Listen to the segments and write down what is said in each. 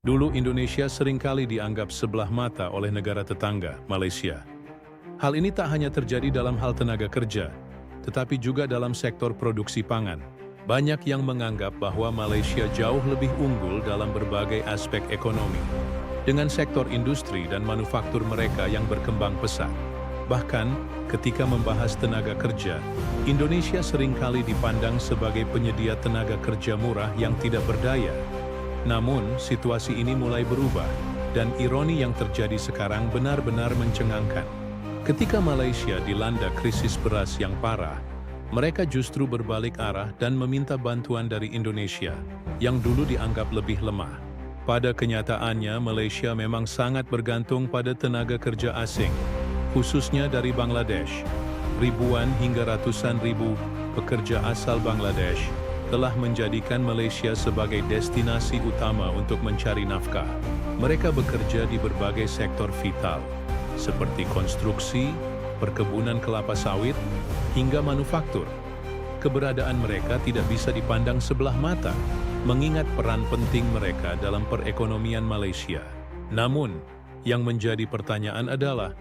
Dulu Indonesia seringkali dianggap sebelah mata oleh negara tetangga, Malaysia. Hal ini tak hanya terjadi dalam hal tenaga kerja, tetapi juga dalam sektor produksi pangan. Banyak yang menganggap bahwa Malaysia jauh lebih unggul dalam berbagai aspek ekonomi, dengan sektor industri dan manufaktur mereka yang berkembang pesat. Bahkan, ketika membahas tenaga kerja, Indonesia seringkali dipandang sebagai penyedia tenaga kerja murah yang tidak berdaya. Namun, situasi ini mulai berubah, dan ironi yang terjadi sekarang benar-benar mencengangkan. Ketika Malaysia dilanda krisis beras yang parah, mereka justru berbalik arah dan meminta bantuan dari Indonesia, yang dulu dianggap lebih lemah. Pada kenyataannya, Malaysia memang sangat bergantung pada tenaga kerja asing, khususnya dari Bangladesh. Ribuan hingga ratusan ribu pekerja asal Bangladesh telah menjadikan Malaysia sebagai destinasi utama untuk mencari nafkah. Mereka bekerja di berbagai sektor vital, seperti konstruksi, perkebunan kelapa sawit, hingga manufaktur. Keberadaan mereka tidak bisa dipandang sebelah mata, mengingat peran penting mereka dalam perekonomian Malaysia. Namun, yang menjadi pertanyaan adalah,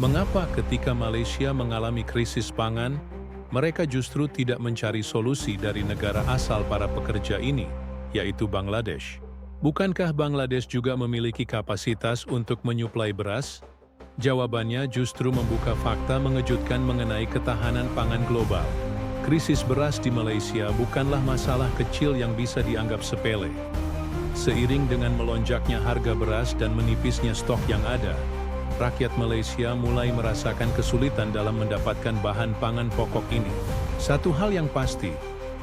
mengapa ketika Malaysia mengalami krisis pangan, mereka justru tidak mencari solusi dari negara asal para pekerja ini, yaitu Bangladesh? Bukankah Bangladesh juga memiliki kapasitas untuk menyuplai beras? Jawabannya justru membuka fakta mengejutkan mengenai ketahanan pangan global. Krisis beras di Malaysia bukanlah masalah kecil yang bisa dianggap sepele. Seiring dengan melonjaknya harga beras dan menipisnya stok yang ada, rakyat Malaysia mulai merasakan kesulitan dalam mendapatkan bahan pangan pokok ini. Satu hal yang pasti,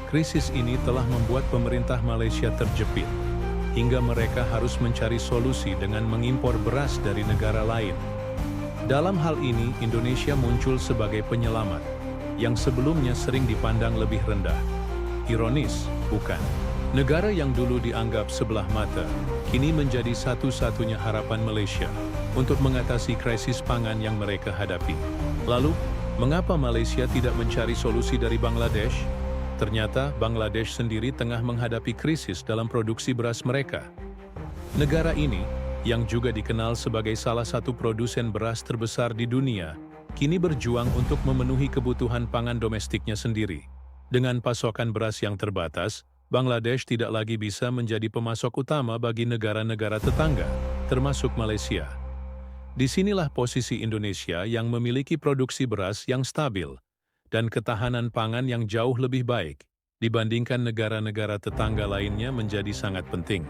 krisis ini telah membuat pemerintah Malaysia terjepit, hingga mereka harus mencari solusi dengan mengimpor beras dari negara lain. Dalam hal ini, Indonesia muncul sebagai penyelamat, yang sebelumnya sering dipandang lebih rendah. Ironis, bukan? Negara yang dulu dianggap sebelah mata, kini menjadi satu-satunya harapan Malaysia untuk mengatasi krisis pangan yang mereka hadapi. Lalu, mengapa Malaysia tidak mencari solusi dari Bangladesh? Ternyata, Bangladesh sendiri tengah menghadapi krisis dalam produksi beras mereka. Negara ini, yang juga dikenal sebagai salah satu produsen beras terbesar di dunia, kini berjuang untuk memenuhi kebutuhan pangan domestiknya sendiri. Dengan pasokan beras yang terbatas, Bangladesh tidak lagi bisa menjadi pemasok utama bagi negara-negara tetangga, termasuk Malaysia. Disinilah posisi Indonesia yang memiliki produksi beras yang stabil dan ketahanan pangan yang jauh lebih baik dibandingkan negara-negara tetangga lainnya menjadi sangat penting.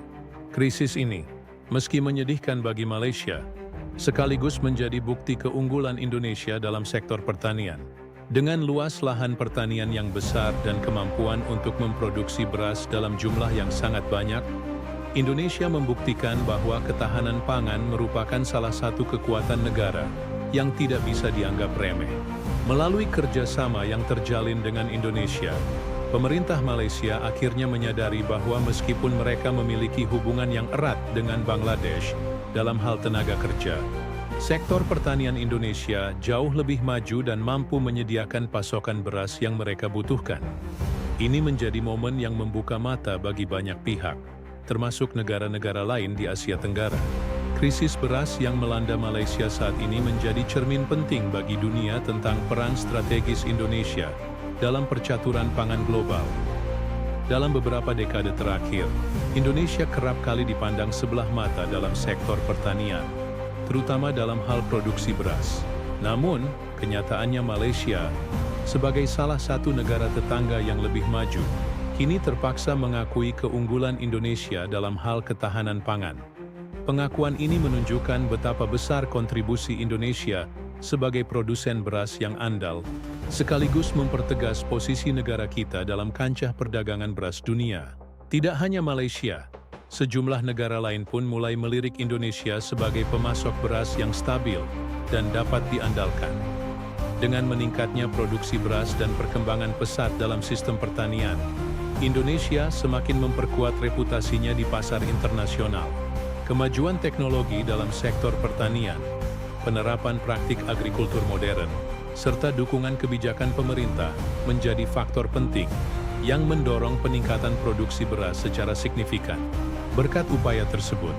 Krisis ini, meski menyedihkan bagi Malaysia, sekaligus menjadi bukti keunggulan Indonesia dalam sektor pertanian. Dengan luas lahan pertanian yang besar dan kemampuan untuk memproduksi beras dalam jumlah yang sangat banyak, Indonesia membuktikan bahwa ketahanan pangan merupakan salah satu kekuatan negara yang tidak bisa dianggap remeh. Melalui kerjasama yang terjalin dengan Indonesia, pemerintah Malaysia akhirnya menyadari bahwa meskipun mereka memiliki hubungan yang erat dengan Bangladesh dalam hal tenaga kerja, sektor pertanian Indonesia jauh lebih maju dan mampu menyediakan pasokan beras yang mereka butuhkan. Ini menjadi momen yang membuka mata bagi banyak pihak, termasuk negara-negara lain di Asia Tenggara. Krisis beras yang melanda Malaysia saat ini menjadi cermin penting bagi dunia tentang peran strategis Indonesia dalam percaturan pangan global. Dalam beberapa dekade terakhir, Indonesia kerap kali dipandang sebelah mata dalam sektor pertanian, terutama dalam hal produksi beras. Namun, kenyataannya Malaysia, sebagai salah satu negara tetangga yang lebih maju, kini terpaksa mengakui keunggulan Indonesia dalam hal ketahanan pangan. Pengakuan ini menunjukkan betapa besar kontribusi Indonesia sebagai produsen beras yang andal, sekaligus mempertegas posisi negara kita dalam kancah perdagangan beras dunia. Tidak hanya Malaysia, sejumlah negara lain pun mulai melirik Indonesia sebagai pemasok beras yang stabil dan dapat diandalkan. Dengan meningkatnya produksi beras dan perkembangan pesat dalam sistem pertanian, Indonesia semakin memperkuat reputasinya di pasar internasional. Kemajuan teknologi dalam sektor pertanian, penerapan praktik agrikultur modern, serta dukungan kebijakan pemerintah menjadi faktor penting yang mendorong peningkatan produksi beras secara signifikan. Berkat upaya tersebut,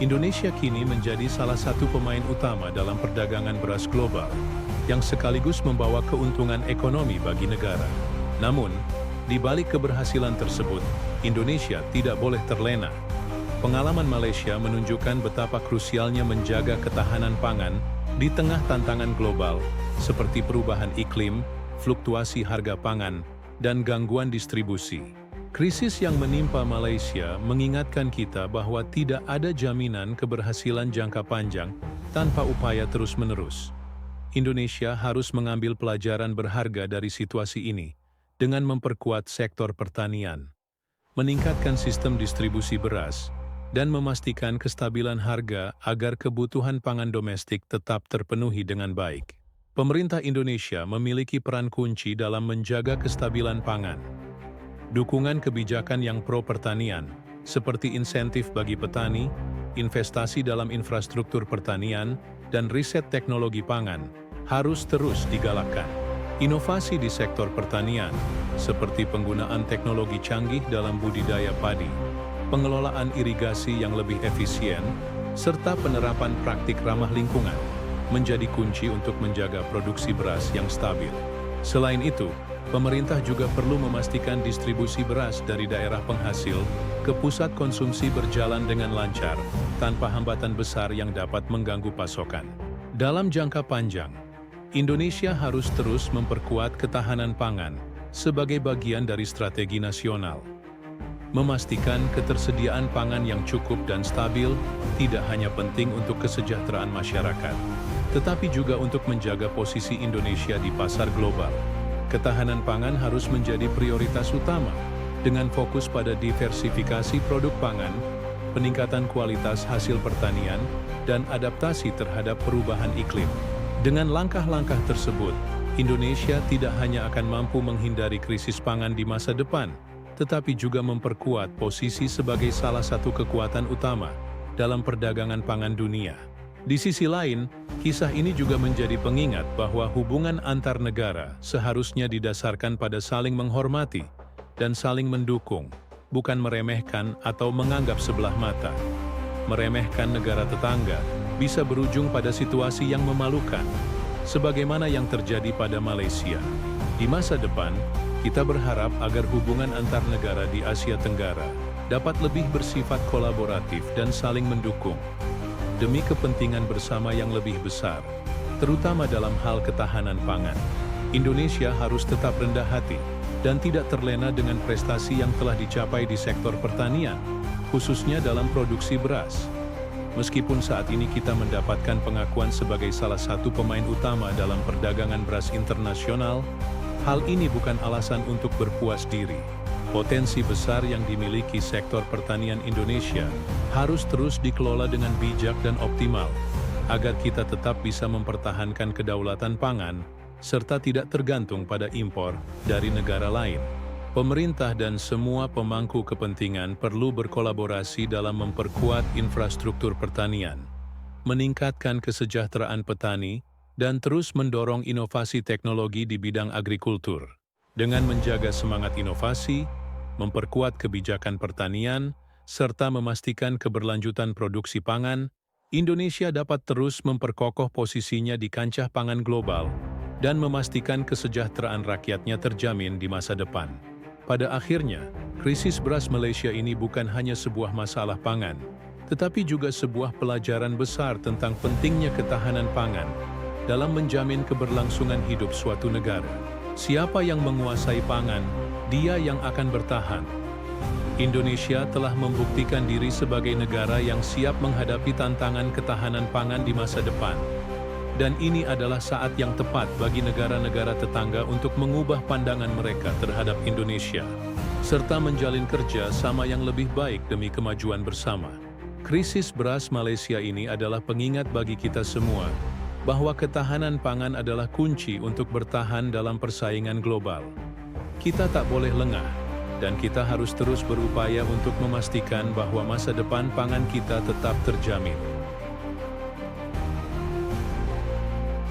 Indonesia kini menjadi salah satu pemain utama dalam perdagangan beras global, yang sekaligus membawa keuntungan ekonomi bagi negara. Namun, di balik keberhasilan tersebut, Indonesia tidak boleh terlena. Pengalaman Malaysia menunjukkan betapa krusialnya menjaga ketahanan pangan di tengah tantangan global seperti perubahan iklim, fluktuasi harga pangan, dan gangguan distribusi. Krisis yang menimpa Malaysia mengingatkan kita bahwa tidak ada jaminan keberhasilan jangka panjang tanpa upaya terus-menerus. Indonesia harus mengambil pelajaran berharga dari situasi ini dengan memperkuat sektor pertanian, meningkatkan sistem distribusi beras, dan memastikan kestabilan harga agar kebutuhan pangan domestik tetap terpenuhi dengan baik. Pemerintah Indonesia memiliki peran kunci dalam menjaga kestabilan pangan. Dukungan kebijakan yang pro-pertanian, seperti insentif bagi petani, investasi dalam infrastruktur pertanian, dan riset teknologi pangan, harus terus digalakkan. Inovasi di sektor pertanian, seperti penggunaan teknologi canggih dalam budidaya padi, pengelolaan irigasi yang lebih efisien, serta penerapan praktik ramah lingkungan, menjadi kunci untuk menjaga produksi beras yang stabil. Selain itu, pemerintah juga perlu memastikan distribusi beras dari daerah penghasil ke pusat konsumsi berjalan dengan lancar, tanpa hambatan besar yang dapat mengganggu pasokan. Dalam jangka panjang, Indonesia harus terus memperkuat ketahanan pangan sebagai bagian dari strategi nasional. Memastikan ketersediaan pangan yang cukup dan stabil tidak hanya penting untuk kesejahteraan masyarakat, tetapi juga untuk menjaga posisi Indonesia di pasar global. Ketahanan pangan harus menjadi prioritas utama, dengan fokus pada diversifikasi produk pangan, peningkatan kualitas hasil pertanian, dan adaptasi terhadap perubahan iklim. Dengan langkah-langkah tersebut, Indonesia tidak hanya akan mampu menghindari krisis pangan di masa depan, tetapi juga memperkuat posisi sebagai salah satu kekuatan utama dalam perdagangan pangan dunia. Di sisi lain, kisah ini juga menjadi pengingat bahwa hubungan antar negara seharusnya didasarkan pada saling menghormati dan saling mendukung, bukan meremehkan atau menganggap sebelah mata. Meremehkan negara tetangga bisa berujung pada situasi yang memalukan, sebagaimana yang terjadi pada Malaysia. Di masa depan, kita berharap agar hubungan antar negara di Asia Tenggara dapat lebih bersifat kolaboratif dan saling mendukung, demi kepentingan bersama yang lebih besar, terutama dalam hal ketahanan pangan. Indonesia harus tetap rendah hati dan tidak terlena dengan prestasi yang telah dicapai di sektor pertanian, khususnya dalam produksi beras. Meskipun saat ini kita mendapatkan pengakuan sebagai salah satu pemain utama dalam perdagangan beras internasional, hal ini bukan alasan untuk berpuas diri. Potensi besar yang dimiliki sektor pertanian Indonesia harus terus dikelola dengan bijak dan optimal, agar kita tetap bisa mempertahankan kedaulatan pangan, serta tidak tergantung pada impor dari negara lain. Pemerintah dan semua pemangku kepentingan perlu berkolaborasi dalam memperkuat infrastruktur pertanian, meningkatkan kesejahteraan petani, dan terus mendorong inovasi teknologi di bidang agrikultur. Dengan menjaga semangat inovasi, memperkuat kebijakan pertanian, serta memastikan keberlanjutan produksi pangan, Indonesia dapat terus memperkokoh posisinya di kancah pangan global dan memastikan kesejahteraan rakyatnya terjamin di masa depan. Pada akhirnya, krisis beras Malaysia ini bukan hanya sebuah masalah pangan, tetapi juga sebuah pelajaran besar tentang pentingnya ketahanan pangan dalam menjamin keberlangsungan hidup suatu negara. Siapa yang menguasai pangan, dia yang akan bertahan. Indonesia telah membuktikan diri sebagai negara yang siap menghadapi tantangan ketahanan pangan di masa depan. Dan ini adalah saat yang tepat bagi negara-negara tetangga untuk mengubah pandangan mereka terhadap Indonesia, serta menjalin kerja sama yang lebih baik demi kemajuan bersama. Krisis beras Malaysia ini adalah pengingat bagi kita semua bahwa ketahanan pangan adalah kunci untuk bertahan dalam persaingan global. Kita tak boleh lengah, dan kita harus terus berupaya untuk memastikan bahwa masa depan pangan kita tetap terjamin.